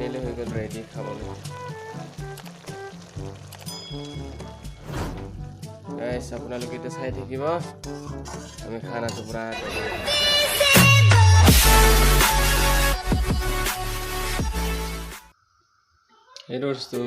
Finally হৈ গ'ল ready খাবলৈ গাইছ আপোনালোকে এতিয়া চাই থাকিব আমি খানাটো পুৰা এইটো বস্তু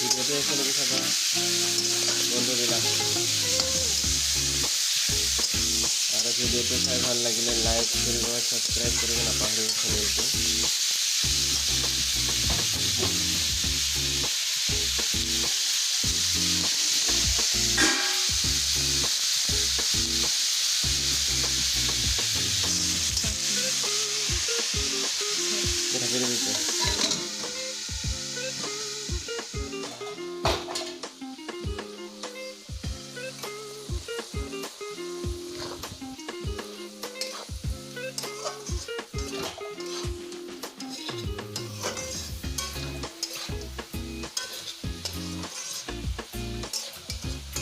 ভিডিওটো একেলগে চাবা বন্ধুবিলাক আৰু ভিডিওটো চাই ভাল লাগিলে লাইক কৰিব সাবস্ক্ৰাইব কৰিব নাপাহৰিব চেনেলটো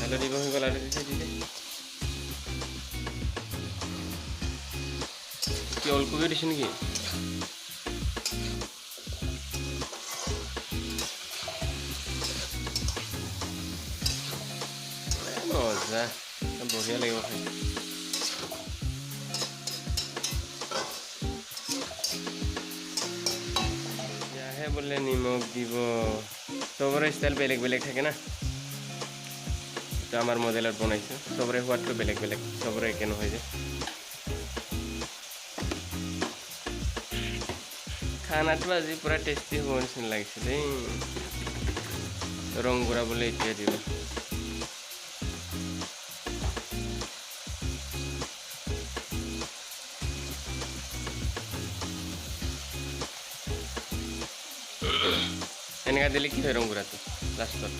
Halo di bawah kalau ada di sini. Kiol ko di sini ki. Moza, kan boleh lagi wae. Ya he bolle nimok dibo. Sobra style beleg থাকে না তো আমার মডেলার বানাইছে সবরে হোয়াটটো বেলেগ বেলেগ সবরে কেন হয় যে খানাটো আজি পুরা টেস্টি হওয়ার নিচিনা লাগিছে দেই রং গুড়া বলে এতিয়া দিব এনেকা দিলে কি হয় রং গুড়াটো লাস্টত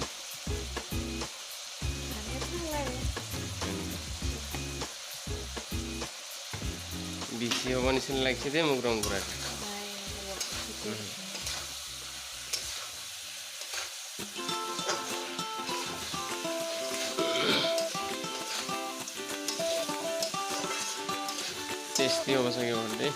বিচি হব নিচিনা লাগিছে দেই মোক ৰং গুড়াটো টেস্টি হ'ব চাগে বহুত দেই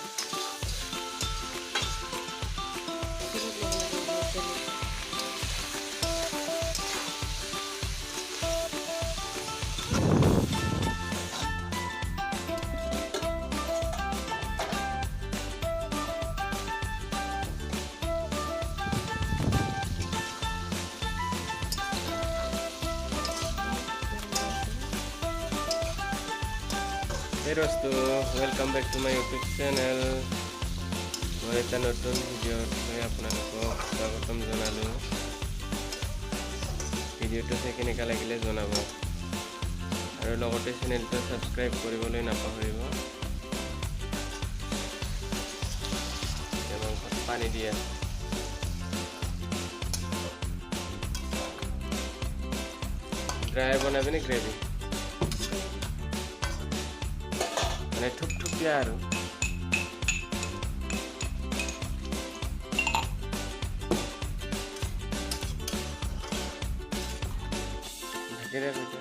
Hey Rostu, welcome back to my YouTube channel. মই এটা নতুন ভিডিঅ'ত লৈ আপোনালোকক স্বাগতম জনালোঁ। ভিডিঅ'টো চাই কেনেকুৱা লাগিলে জনাব আৰু লগতে চেনেলটো ছাবস্ক্ৰাইব কৰিবলৈ নাপাহৰিব। মাংসত পানী দি আছে। ড্ৰাই বনাবি নে গ্ৰেভি? মানে থুপথুপীয়া আৰু ঢাকি দে কৈছে।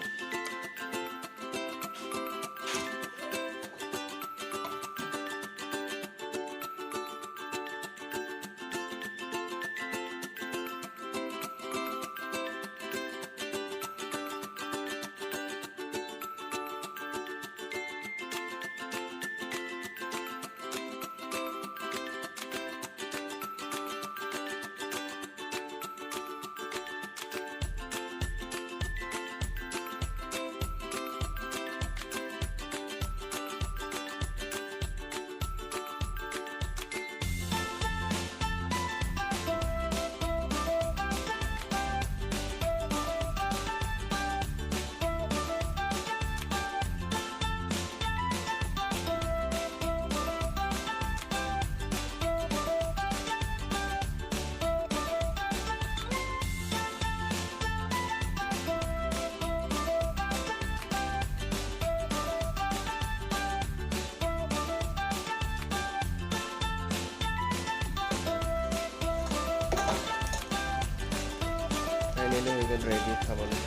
Finally we got ready খাবলৈ।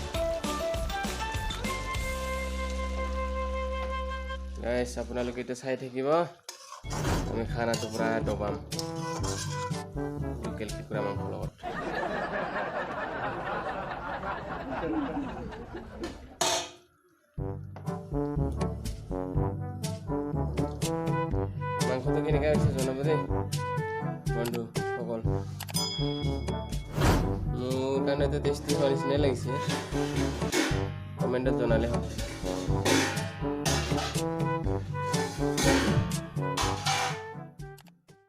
গাইছ আপোনালোকে এতিয়া চাই থাকিব, আমি খানাটো পুৰা দবাম লোকেল কুকুৰা মাংসৰ লগত। মাংসটো কেনেকৈ হৈছে জনাব দেই বন্ধুসকল। মোৰ কাৰণেতো টেষ্টি হোৱাৰ নিচিনাই লাগিছে, কমেণ্টত জনালে হ'ল।